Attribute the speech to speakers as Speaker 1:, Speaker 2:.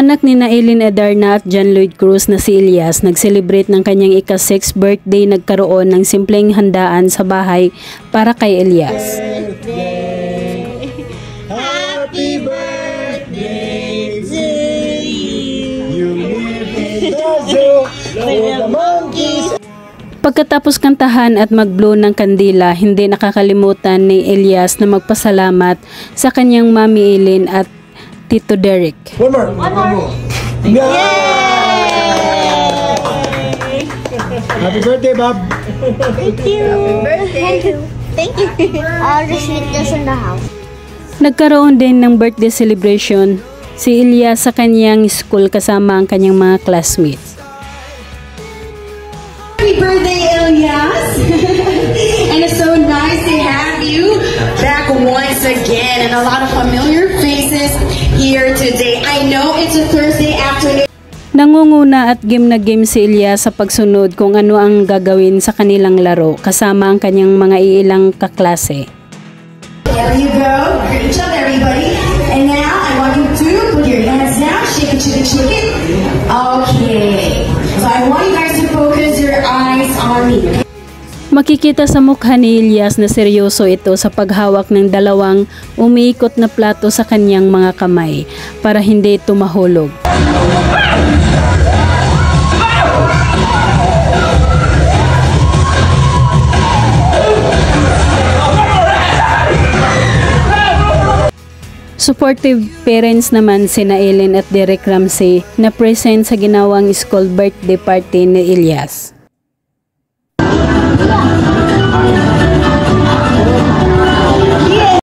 Speaker 1: Anak ni Eileen Edarna at John Lloyd Cruz na si Elias nag-celebrate ng kanyang ika-6th birthday. Nagkaroon ng simpleng handaan sa bahay para kay Elias.
Speaker 2: Happy birthday to you.
Speaker 1: Pagkatapos kantahan at mag-blow ng kandila, hindi nakakalimutan ni Elias na magpasalamat sa kanyang Mami Eileen at Tito Derek.
Speaker 2: One more. Yay! Happy birthday, Bob.
Speaker 3: Thank you. Thank you. I'll just leave this in the house.
Speaker 1: Nagkaroon din ng birthday celebration si Elias sa kanyang school kasama ang kanyang mga classmates.
Speaker 4: Happy birthday, Elias! And it's so nice to have you back once again, and a lot of familiar faces here today. I know it's a Thursday afternoon.
Speaker 1: Nangunguna at game na game si Elias sa pagsunod kung ano ang gagawin sa kanilang laro kasama ang kanyang mga iilang kaklase.
Speaker 4: There you go. Great job, everybody. And now I want you to put your hands down. Shake it, shake it, shake it. Okay. So I want you guys to focus your eyes on me.
Speaker 1: Makikita sa mukha ni Elias na seryoso ito sa paghawak ng dalawang umiikot na plato sa kanyang mga kamay para hindi ito mahulog. Supportive parents naman sina Eileen at Derek Ramsey na present sa ginawang school birthday party ni Elias.